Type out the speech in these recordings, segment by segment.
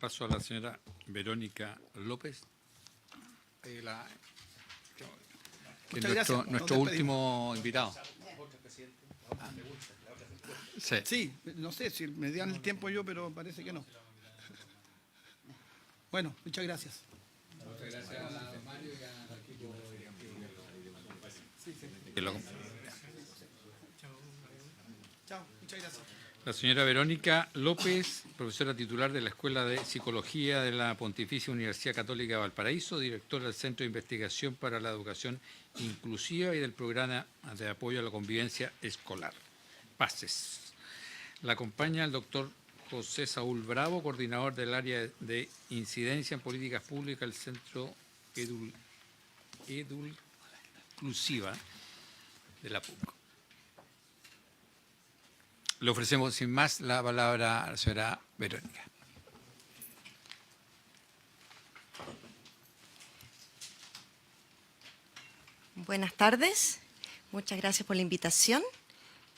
paso a la señora Verónica López, que es nuestro último invitado. Sí. Sí, no sé si me dieron el tiempo yo, pero parece que no. Bueno, muchas gracias. Muchas gracias a Mario y al equipo. Chao, muchas gracias. La señora Verónica López, profesora titular de la Escuela de Psicología de la Pontificia Universidad Católica de Valparaíso, directora del Centro de Investigación para la Educación Inclusiva y del Programa de Apoyo a la Convivencia Escolar, PACES. La acompaña el doctor José Saúl Bravo, coordinador del área de incidencia en políticas públicas del Centro Inclusiva de la PUC. Le ofrecemos sin más la palabra a la señora Verónica. Buenas tardes, muchas gracias por la invitación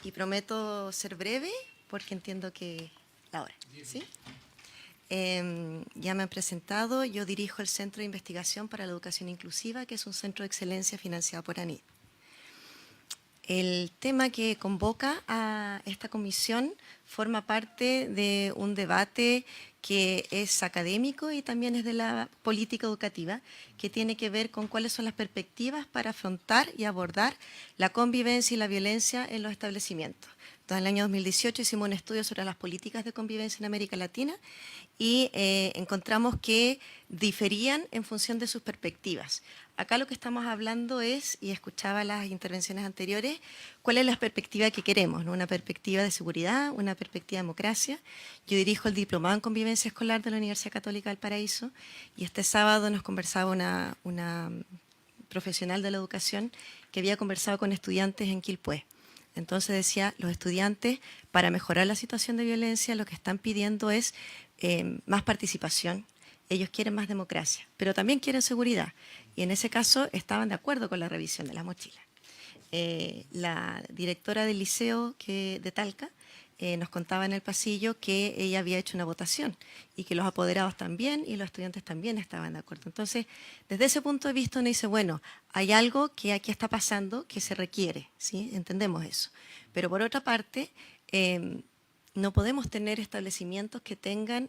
y prometo ser breve porque entiendo que la hora, ¿sí? Ya me han presentado, yo dirijo el Centro de Investigación para la Educación Inclusiva, que es un centro de excelencia financiado por ANID. El tema que convoca a esta comisión forma parte de un debate que es académico y también es de la política educativa, que tiene que ver con cuáles son las perspectivas para afrontar y abordar la convivencia y la violencia en los establecimientos. Entonces, en el año 2018 hicimos un estudio sobre las políticas de convivencia en América Latina y encontramos que diferían en función de sus perspectivas. Acá lo que estamos hablando es, y escuchaba las intervenciones anteriores, cuál es la perspectiva que queremos, ¿no? Una perspectiva de seguridad, una perspectiva de democracia. Yo dirijo el diplomado en convivencia escolar de la Universidad Católica del Paraíso y este sábado nos conversaba una profesional de la educación que había conversado con estudiantes en Quilpué. Entonces decía, los estudiantes, para mejorar la situación de violencia, lo que están pidiendo es más participación. Ellos quieren más democracia, pero también quieren seguridad. Y en ese caso estaban de acuerdo con la revisión de las mochilas. La directora del liceo de Talca nos contaba en el pasillo que ella había hecho una votación y que los apoderados también y los estudiantes también estaban de acuerdo. Entonces, desde ese punto de vista uno dice, bueno, hay algo que aquí está pasando que se requiere, ¿sí? Entendemos eso. Pero por otra parte, no podemos tener establecimientos que tengan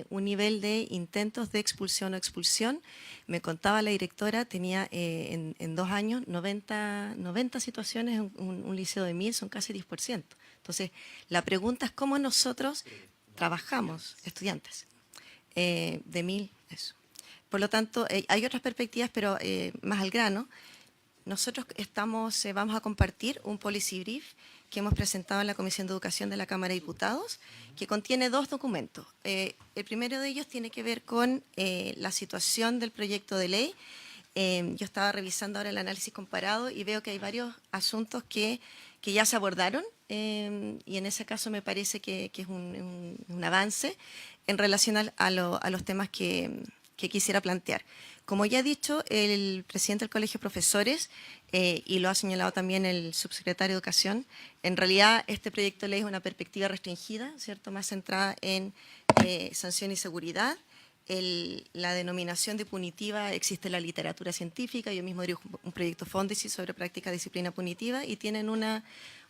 un nivel de intentos de expulsión o expulsión. Me contaba la directora, tenía en 2 años 90 situaciones en un liceo de 1000, son casi 10%. Entonces, la pregunta es cómo nosotros trabajamos, estudiantes, de 1000, eso. Por lo tanto, hay otras perspectivas, pero más al grano. Nosotros vamos a compartir un policy brief que hemos presentado en la Comisión de Educación de la Cámara de Diputados, que contiene 2 documentos. El primero de ellos tiene que ver con la situación del proyecto de ley. Yo estaba revisando ahora el análisis comparado y veo que hay varios asuntos que ya se abordaron y en ese caso me parece que es un avance en relación a los temas que quisiera plantear. Como ya he dicho, el presidente del Colegio de Profesores, y lo ha señalado también el subsecretario de Educación, en realidad este proyecto de ley es una perspectiva restringida, ¿cierto? Más centrada en sanción y seguridad. La denominación de punitiva existe en la literatura científica, yo mismo dirijo un proyecto Fondesis sobre práctica de disciplina punitiva y tienen una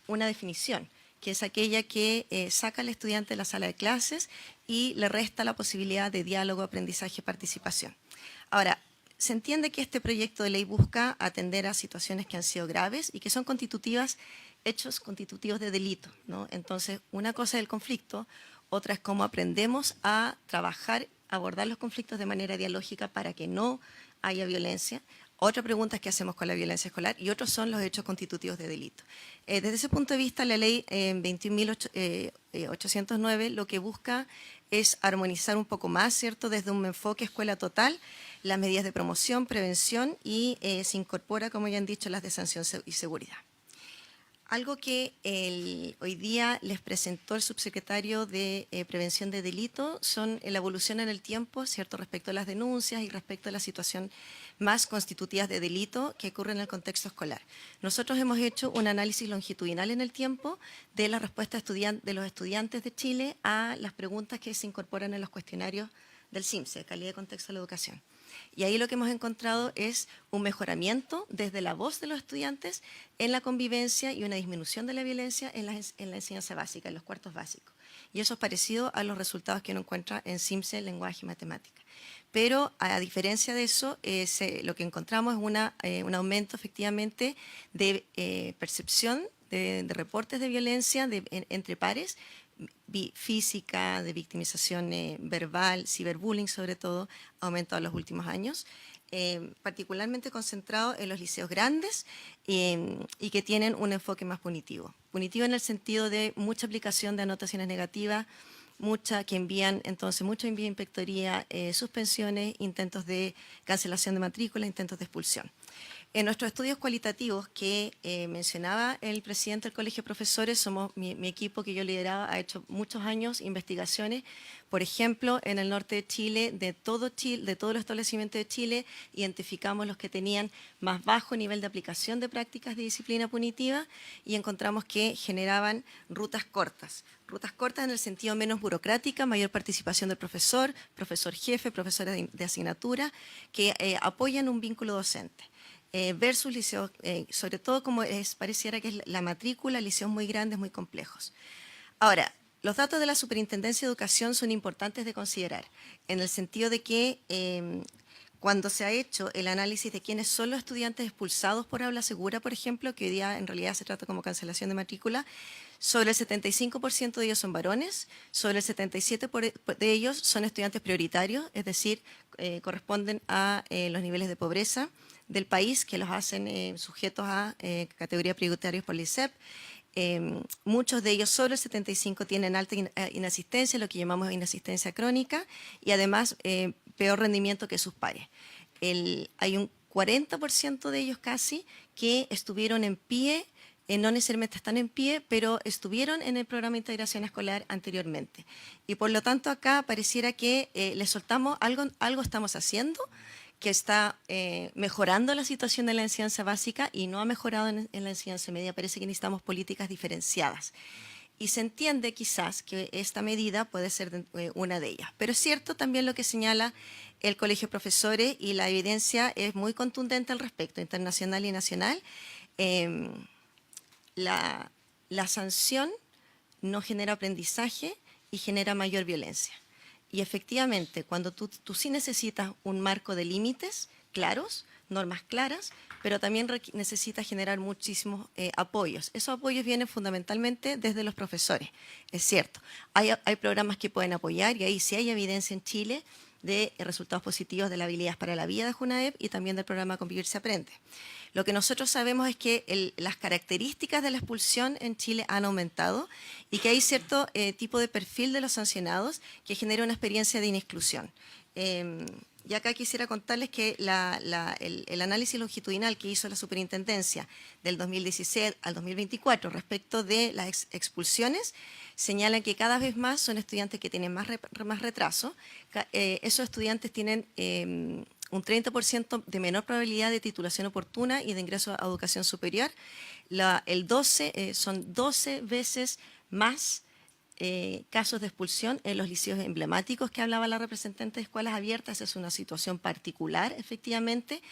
definición, que es aquella que saca al estudiante de la sala de clases y le resta la posibilidad de diálogo, aprendizaje y participación. Ahora, se entiende que este proyecto de ley busca atender a situaciones que han sido graves y que son constitutivas, hechos constitutivos de delito, ¿no? Entonces, una cosa es el conflicto, otra es cómo aprendemos a trabajar, abordar los conflictos de manera dialógica para que no haya violencia. Otra pregunta es qué hacemos con la violencia escolar y otros son los hechos constitutivos de delito. Desde ese punto de vista, la ley 21.809 lo que busca es armonizar un poco más, ¿cierto? Desde un enfoque escuela total, las medidas de promoción, prevención y se incorpora, como ya han dicho, las de sanción y seguridad. Algo que hoy día les presentó el subsecretario de Prevención de Delito son la evolución en el tiempo, ¿cierto?, respecto a las denuncias y respecto a la situación más constitutivas de delito que ocurre en el contexto escolar. Nosotros hemos hecho un análisis longitudinal en el tiempo de la respuesta de los estudiantes de Chile a las preguntas que se incorporan en los cuestionarios del CIMSE, Calidad y Contexto de la Educación. Y ahí lo que hemos encontrado es un mejoramiento desde la voz de los estudiantes en la convivencia y una disminución de la violencia en la enseñanza básica, en los cuartos básicos. Y eso es parecido a los resultados que uno encuentra en CIMSE, lenguaje y matemática. Pero a diferencia de eso, lo que encontramos es un aumento efectivamente de percepción de reportes de violencia entre pares, física, de victimización verbal, ciberbullying sobre todo, ha aumentado en los últimos años, particularmente concentrado en los liceos grandes y que tienen un enfoque más punitivo. Punitivo en el sentido de mucha aplicación de anotaciones negativas, mucho envían inspectoría, suspensiones, intentos de cancelación de matrícula, intentos de expulsión. En nuestros estudios cualitativos que mencionaba el presidente del Colegio de Profesores, mi equipo que yo lideraba ha hecho muchos años investigaciones, por ejemplo, en el norte de Chile, de todos los establecimientos de Chile, identificamos los que tenían más bajo nivel de aplicación de prácticas de disciplina punitiva y encontramos que generaban rutas cortas en el sentido menos burocrática, mayor participación del profesor jefe, profesores de asignatura, que apoyan un vínculo docente. Versus liceos, sobre todo como pareciera que es la matrícula, liceos muy grandes, muy complejos. Ahora, los datos de la Superintendencia de Educación son importantes de considerar, en el sentido de que cuando se ha hecho el análisis de quiénes son los estudiantes expulsados por aula segura, por ejemplo, que hoy día en realidad se trata como cancelación de matrícula, sobre el 75% de ellos son varones, sobre el 77% de ellos son estudiantes prioritarios, es decir, corresponden a los niveles de pobreza del país que los hacen sujetos a categoría prioritarios por la ISEP. Muchos de ellos, sobre el 75%, tienen alta inasistencia, lo que llamamos inasistencia crónica, y además peor rendimiento que sus pares. Hay un 40% de ellos casi que estuvieron en pie, no necesariamente están en pie, pero estuvieron en el programa de integración escolar anteriormente. Y por lo tanto acá pareciera que les soltamos algo estamos haciendo, que está mejorando la situación de la enseñanza básica y no ha mejorado en la enseñanza media. Parece que necesitamos políticas diferenciadas. Y se entiende quizás que esta medida puede ser una de ellas. Pero es cierto también lo que señala el Colegio de Profesores y la evidencia es muy contundente al respecto, internacional y nacional. La sanción no genera aprendizaje y genera mayor violencia. Y efectivamente, cuando tú sí necesitas un marco de límites claros, normas claras, pero también necesitas generar muchísimos apoyos. Esos apoyos vienen fundamentalmente desde los profesores, es cierto. Hay programas que pueden apoyar y ahí sí hay evidencia en Chile de resultados positivos de la habilidades para la vida de Junaep y también del programa Convivir se aprende. Lo que nosotros sabemos es que las características de la expulsión en Chile han aumentado y que hay cierto tipo de perfil de los sancionados que genera una experiencia de inexclusión. Y acá quisiera contarles que el análisis longitudinal que hizo la Superintendencia del 2016 al 2024 respecto de las expulsiones señala que cada vez más son estudiantes que tienen más retraso. Esos estudiantes tienen un 30% de menor probabilidad de titulación oportuna y de ingreso a educación superior. Son 12 veces más casos de expulsión en los liceos emblemáticos que hablaba la representante de escuelas abiertas. Es una situación particular, efectivamente,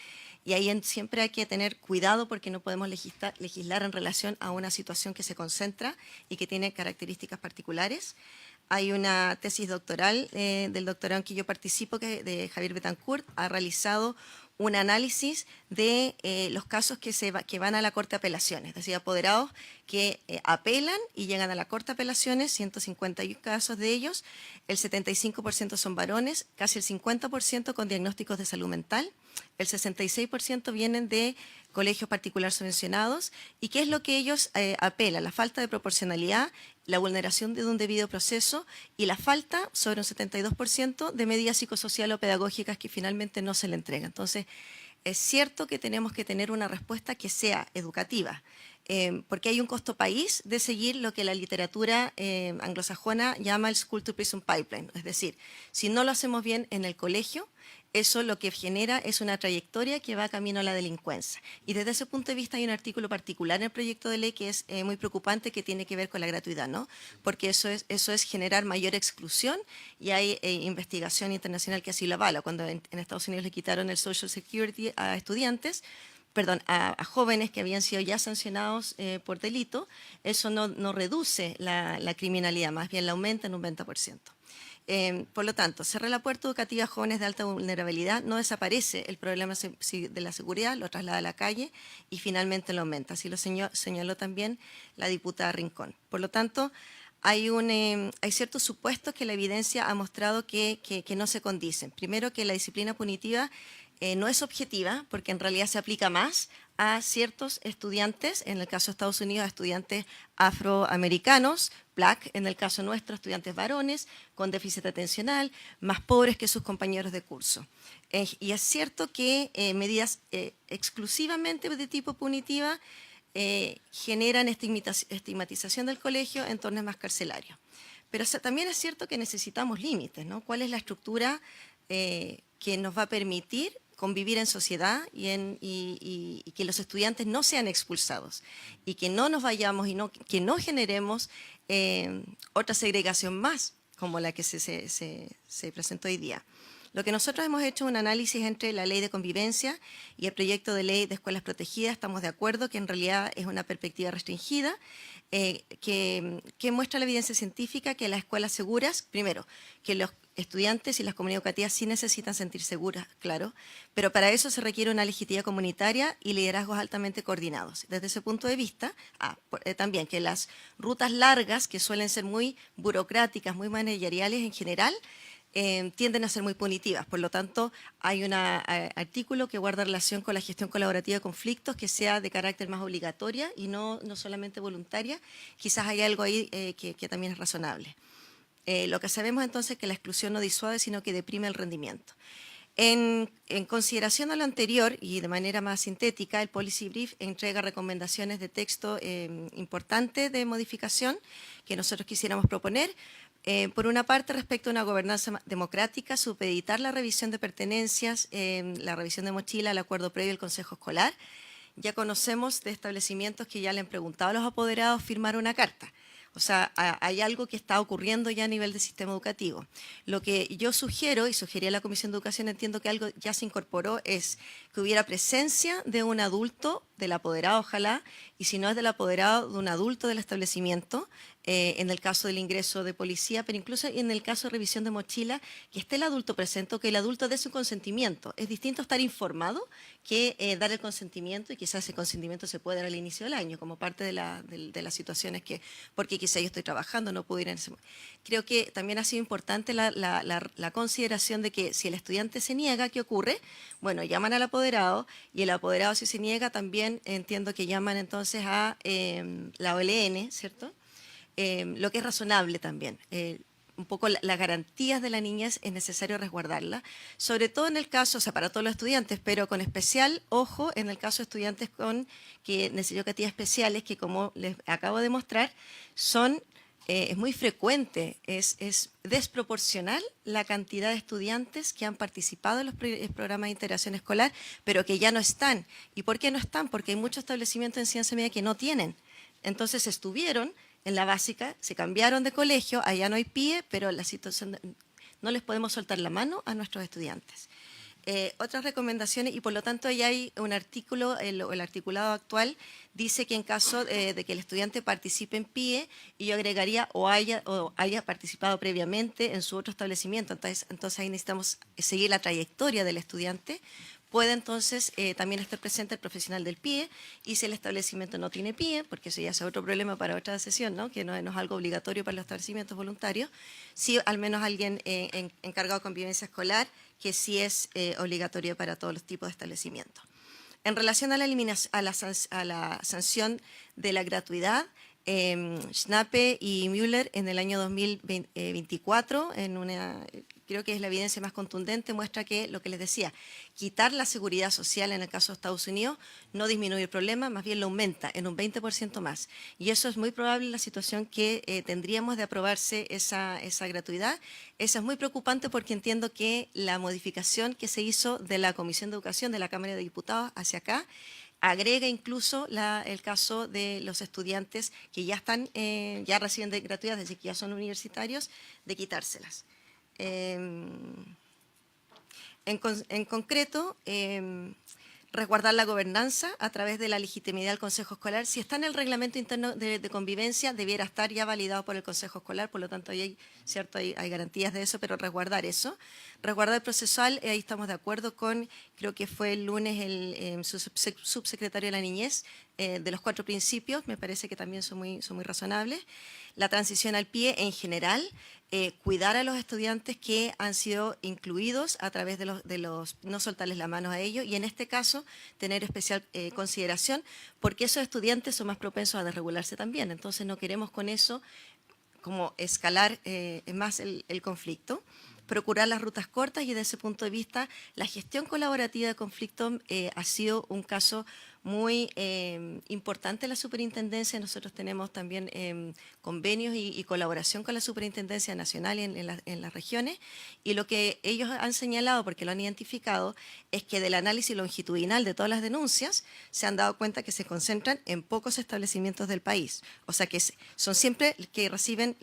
y ahí siempre hay que tener cuidado porque no podemos legislar en relación a una situación que se concentra y que tiene características particulares. Hay una tesis doctoral del doctorado en que yo participo, de Javier Betancourt, ha realizado un análisis de los casos que van a la Corte de Apelaciones, es decir, apoderados que apelan y llegan a la Corte de Apelaciones, 151 casos de ellos, el 75% son varones, casi el 50% con diagnósticos de salud mental, el 66% vienen de colegios particulares subvencionados. ¿Y qué es lo que ellos apelan? La falta de proporcionalidad, la vulneración de un debido proceso y la falta, sobre un 72%, de medidas psicosociales o pedagógicas que finalmente no se le entregan. Entonces, es cierto que tenemos que tener una respuesta que sea educativa, porque hay un costo país de seguir lo que la literatura anglosajona llama el School to Prison Pipeline. Es decir, si no lo hacemos bien en el colegio, eso lo que genera es una trayectoria que va camino a la delincuencia. Y desde ese punto de vista hay un artículo particular en el proyecto de ley que es muy preocupante, que tiene que ver con la gratuidad, ¿no? Porque eso es generar mayor exclusión, y hay investigación internacional que así lo avala. Cuando en Estados Unidos le quitaron el Social Security a estudiantes, perdón, a jóvenes que habían sido ya sancionados por delito, eso no reduce la criminalidad, más bien la aumenta en un 20%. Por lo tanto, cerrar la puerta educativa a jóvenes de alta vulnerabilidad, no desaparece el problema de la seguridad, lo traslada a la calle y finalmente lo aumenta. Así lo señaló también la diputada Rincón. Por lo tanto, hay ciertos supuestos que la evidencia ha mostrado que no se condicen. Primero, que la disciplina punitiva no es objetiva, porque en realidad se aplica más a ciertos estudiantes, en el caso de Estados Unidos, a estudiantes afroamericanos, black, en el caso nuestro, estudiantes varones, con déficit atencional, más pobres que sus compañeros de curso. Y es cierto que medidas exclusivamente de tipo punitiva generan estigmatización del colegio en entornos más carcelarios. Pero también es cierto que necesitamos límites, ¿no? ¿Cuál es la estructura que nos va a permitir convivir en sociedad y que los estudiantes no sean expulsados y que no nos vayamos y que no generemos otra segregación más como la que se presentó hoy día? Lo que nosotros hemos hecho es un análisis entre la ley de convivencia y el proyecto de ley de escuelas protegidas. Estamos de acuerdo que en realidad es una perspectiva restringida, que muestra la evidencia científica que las escuelas seguras, primero, que los estudiantes y las comunidades educativas sí necesitan sentir seguras, claro, pero para eso se requiere una legitimidad comunitaria y liderazgos altamente coordinados. Desde ese punto de vista, también que las rutas largas, que suelen ser muy burocráticas, muy manageriales en general, tienden a ser muy punitivas. Por lo tanto, hay un artículo que guarda relación con la gestión colaborativa de conflictos que sea de carácter más obligatoria y no solamente voluntaria. Quizás hay algo ahí que también es razonable. Lo que sabemos entonces es que la exclusión no disuade, sino que deprime el rendimiento. En consideración a lo anterior y de manera más sintética, el Policy Brief entrega recomendaciones de texto importantes de modificación que nosotros quisiéramos proponer. Por una parte, respecto a una gobernanza democrática, supeditar la revisión de pertenencias, la revisión de mochila, el acuerdo previo al Consejo Escolar. Ya conocemos de establecimientos que ya le han preguntado a los apoderados firmar una carta. O sea, hay algo que está ocurriendo ya a nivel del sistema educativo. Lo que yo sugiero, y sugería a la Comisión de Educación, entiendo que algo ya se incorporó, es que hubiera presencia de un adulto, del apoderado ojalá, y si no es del apoderado, de un adulto del establecimiento, en el caso del ingreso de policía, pero incluso en el caso de revisión de mochila, que esté el adulto presente, que el adulto dé su consentimiento. Es distinto estar informado que dar el consentimiento, y quizás ese consentimiento se puede dar al inicio del año, como parte de las situaciones porque quizá yo estoy trabajando, no puedo ir en ese momento. Creo que también ha sido importante la consideración de que si el estudiante se niega, ¿qué ocurre? Bueno, llaman al apoderado, y el apoderado, si se niega, también entiendo que llaman entonces a la OLN, ¿cierto? Lo que es razonable también. Un poco las garantías de la niñez es necesario resguardarlas, sobre todo en el caso, o sea, para todos los estudiantes, pero con especial ojo en el caso de estudiantes con necesidades educativas especiales, que como les acabo de mostrar, es muy frecuente, es desproporcional la cantidad de estudiantes que han participado en los programas de integración escolar, pero que ya no están. ¿Y por qué no están? Porque hay muchos establecimientos en ciencia media que no tienen. Entonces estuvieron en la básica, se cambiaron de colegio, allá no hay PIE, pero la situación no les podemos soltar la mano a nuestros estudiantes. Otras recomendaciones, y por lo tanto ya hay un artículo, el articulado actual dice que en caso de que el estudiante participe en PIE, y yo agregaría o haya participado previamente en su otro establecimiento, entonces ahí necesitamos seguir la trayectoria del estudiante, puede entonces también estar presente el profesional del PIE, y si el establecimiento no tiene PIE, porque eso ya es otro problema para otra sesión, ¿no? Que no es algo obligatorio para los establecimientos voluntarios, sí al menos alguien encargado de convivencia escolar, que sí es obligatorio para todos los tipos de establecimientos. En relación a la sanción de la gratuidad, Schnappe y Müller en el año 2024, creo que es la evidencia más contundente, muestra que, lo que les decía, quitar la seguridad social en el caso de Estados Unidos no disminuye el problema, más bien lo aumenta en un 20% más. Y eso es muy probable en la situación que tendríamos de aprobarse esa gratuidad. Eso es muy preocupante porque entiendo que la modificación que se hizo de la Comisión de Educación de la Cámara de Diputados hacia acá agrega incluso el caso de los estudiantes que ya ya reciben de gratuidad, es decir, que ya son universitarios, de quitárselas. En concreto, resguardar la gobernanza a través de la legitimidad del Consejo Escolar. Si está en el reglamento interno de convivencia, debiera estar ya validado por el Consejo Escolar, por lo tanto hay garantías de eso, pero resguardar eso. Resguardar el procesal, ahí estamos de acuerdo con, creo que fue el lunes el subsecretario de la Niñez, de los 4 principios, me parece que también son muy razonables. La transición al pie en general, cuidar a los estudiantes que han sido incluidos a través de los no soltarles la mano a ellos, y en este caso tener especial consideración porque esos estudiantes son más propensos a desregularse también, entonces no queremos con eso como escalar más el conflicto. Procurar las rutas cortas, y desde ese punto de vista la gestión colaborativa de conflicto ha sido un caso muy importante en la superintendencia. Nosotros tenemos también convenios y colaboración con la superintendencia nacional en las regiones, y lo que ellos han señalado, porque lo han identificado, es que del análisis longitudinal de todas las denuncias se han dado cuenta que se concentran en pocos establecimientos del país, o sea que son siempre que reciben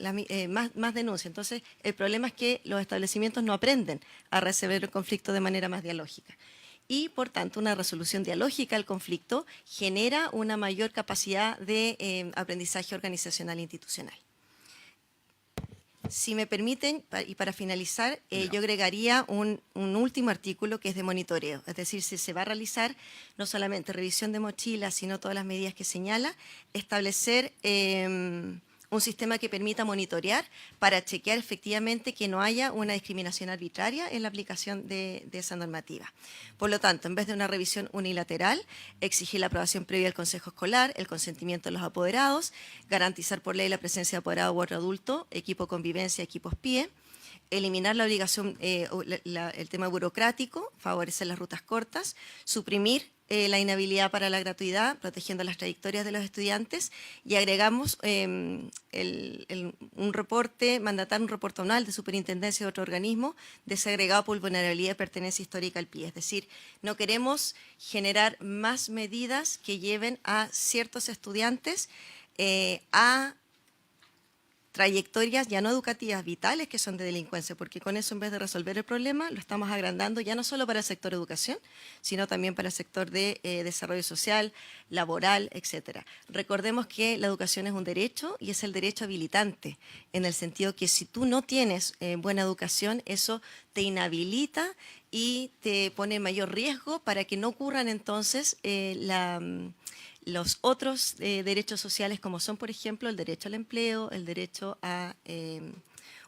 más denuncias. Entonces el problema es que los establecimientos no aprenden a resolver el conflicto de manera más dialógica. Y, por tanto, una resolución dialógica al conflicto genera una mayor capacidad de aprendizaje organizacional e institucional. Si me permiten, y para finalizar, yo agregaría un último artículo que es de monitoreo. Es decir, si se va a realizar no solamente revisión de mochilas, sino todas las medidas que señala, establecer un sistema que permita monitorear para chequear efectivamente que no haya una discriminación arbitraria en la aplicación de esa normativa. Por lo tanto, en vez de una revisión unilateral, exigir la aprobación previa del Consejo Escolar, el consentimiento de los apoderados, garantizar por ley la presencia de apoderado u otro adulto, equipo convivencia, equipos PIE, eliminar la obligación, el tema burocrático, favorecer las rutas cortas, suprimir la inhabilidad para la gratuidad, protegiendo las trayectorias de los estudiantes, y agregamos mandatar un reporte anual de superintendencia de otro organismo desagregado por vulnerabilidad de pertenencia histórica al PIE. Es decir, no queremos generar más medidas que lleven a ciertos estudiantes a trayectorias ya no educativas, vitales, que son de delincuencia, porque con eso, en vez de resolver el problema, lo estamos agrandando ya no solo para el sector educación, sino también para el sector de desarrollo social, laboral, etcétera. Recordemos que la educación es un derecho, y es el derecho habilitante, en el sentido que si tú no tienes buena educación, eso te inhabilita y te pone en mayor riesgo para que no ocurran entonces los otros derechos sociales, como son, por ejemplo, el derecho al empleo, el derecho a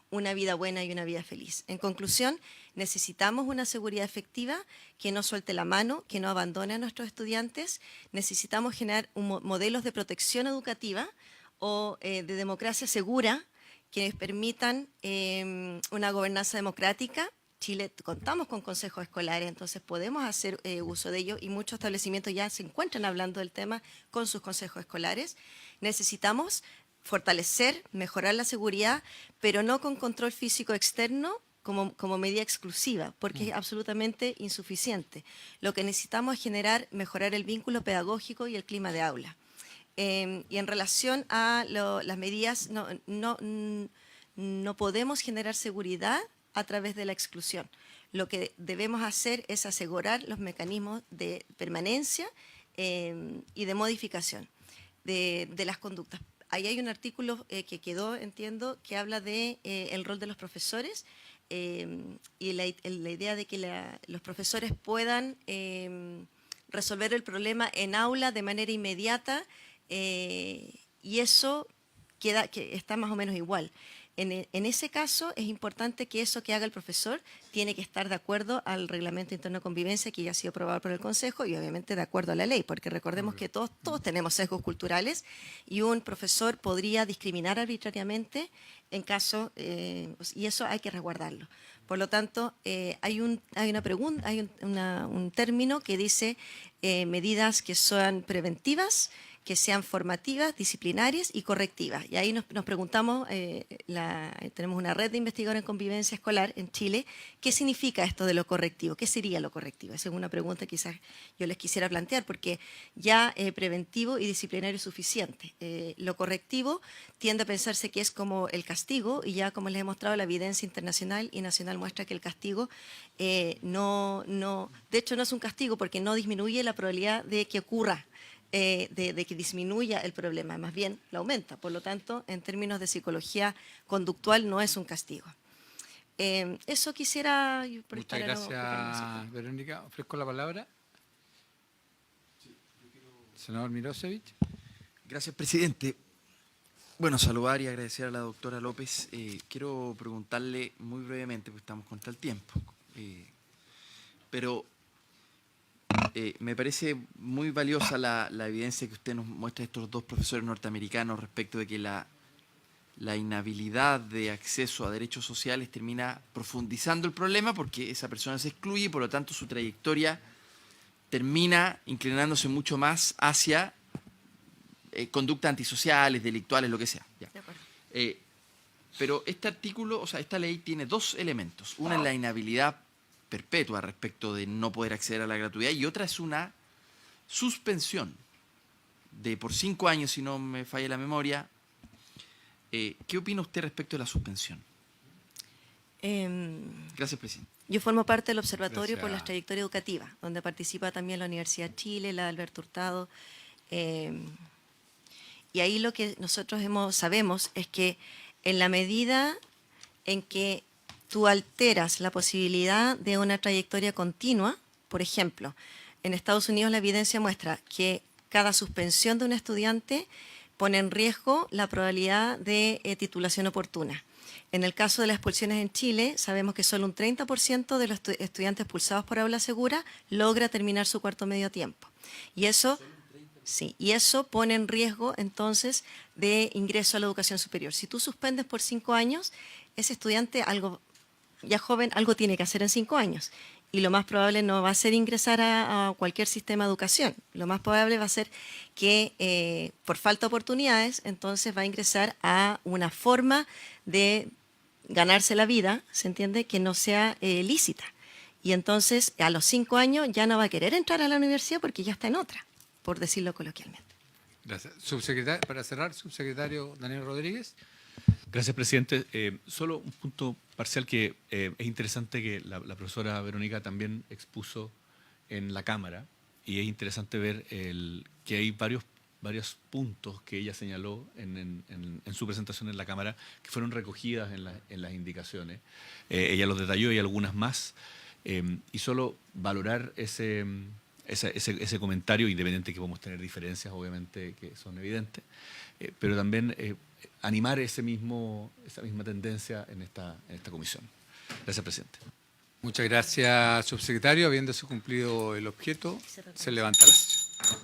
una vida buena y una vida feliz. En conclusión, necesitamos una seguridad efectiva que no suelte la mano, que no abandone a nuestros estudiantes. Necesitamos generar modelos de protección educativa o de democracia segura que permitan una gobernanza democrática. Chile contamos con consejos escolares, entonces podemos hacer uso de ellos, y muchos establecimientos ya se encuentran hablando del tema con sus consejos escolares. Necesitamos fortalecer, mejorar la seguridad, pero no con control físico externo como medida exclusiva, porque es absolutamente insuficiente. Lo que necesitamos es mejorar el vínculo pedagógico y el clima de aula. Y en relación a las medidas, no podemos generar seguridad a través de la exclusión. Lo que debemos hacer es asegurar los mecanismos de permanencia y de modificación de las conductas. Ahí hay un artículo que quedó, entiendo, que habla de el rol de los profesores y la idea de que los profesores puedan resolver el problema en aula de manera inmediata, y eso que está más o menos igual. en ese caso es importante que eso que haga el profesor tiene que estar de acuerdo al reglamento interno de convivencia que ya ha sido aprobado por el Consejo y obviamente de acuerdo a la ley, porque recordemos que todos tenemos sesgos culturales y un profesor podría discriminar arbitrariamente en caso, y eso hay que resguardarlo. Por lo tanto, hay una pregunta, hay un término que dice medidas que sean preventivas, que sean formativas, disciplinarias y correctivas. Y ahí nos preguntamos, tenemos una red de investigadores en convivencia escolar en Chile, ¿qué significa esto de lo correctivo? ¿Qué sería lo correctivo? Esa es una pregunta que quizás yo les quisiera plantear, porque ya preventivo y disciplinario es suficiente. Lo correctivo tiende a pensarse que es como el castigo, y ya como les he mostrado, la evidencia internacional y nacional muestra que el castigo de hecho no es un castigo porque no disminuye la probabilidad de que ocurra, de que disminuya el problema, más bien lo aumenta. Por lo tanto, en términos de psicología conductual, no es un castigo. Eso quisiera... Muchas gracias, Verónica. Ofrezco la palabra. Senador Mirosevich. Gracias, presidente. Bueno, saludar y agradecer a la doctora López. Quiero preguntarle muy brevemente, porque estamos contra el tiempo, pero me parece muy valiosa la evidencia que usted nos muestra de estos dos profesores norteamericanos respecto de que la inhabilidad de acceso a derechos sociales termina profundizando el problema porque esa persona se excluye y por lo tanto su trayectoria termina inclinándose mucho más hacia conductas antisociales, delictuales, lo que sea. Ya. De acuerdo. Pero este artículo, o sea, esta ley tiene dos elementos. Una es la inhabilidad perpetua respecto de no poder acceder a la gratuidad y otra es una suspensión de por 5 años, si no me falla la memoria. ¿Qué opina usted respecto de la suspensión? Gracias, presidente. Yo formo parte del Observatorio por Gracias. la Trayectoria Educativa, donde participa también la Universidad de Chile, la Alberto Hurtado. Y ahí lo que nosotros sabemos es que en la medida en que tú alteras la posibilidad de una trayectoria continua, por ejemplo, en Estados Unidos la evidencia muestra que cada suspensión de un estudiante pone en riesgo la probabilidad de titulación oportuna. En el caso de las expulsiones en Chile, sabemos que solo un 30% de los estudiantes expulsados por aula segura logra terminar su cuarto medio a tiempo. Y eso... Sí, y eso pone en riesgo entonces de ingreso a la educación superior. Si tú suspendes por 5 años, ese estudiante ya joven algo tiene que hacer en 5 años. Y lo más probable no va a ser ingresar a cualquier sistema de educación. Lo más probable va a ser que por falta de oportunidades, entonces va a ingresar a una forma de ganarse la vida, ¿se entiende? Que no sea lícita. Y entonces a los 5 años ya no va a querer entrar a la universidad porque ya está en otra, por decirlo coloquialmente. Gracias. Para cerrar, subsecretario Daniel Rodríguez. Gracias, presidente. Solo un punto parcial que es interesante que la profesora Verónica también expuso en la Cámara, y es interesante ver que hay varios puntos que ella señaló en su presentación en la Cámara que fueron recogidas en las indicaciones. Ella los detalló y algunas más. Y solo valorar ese comentario, independiente que podemos tener diferencias, obviamente, que son evidentes, pero también animar esa misma tendencia en esta comisión. Gracias, presidente. Muchas gracias, subsecretario. Habiéndose cumplido el objeto, se levanta la sesión.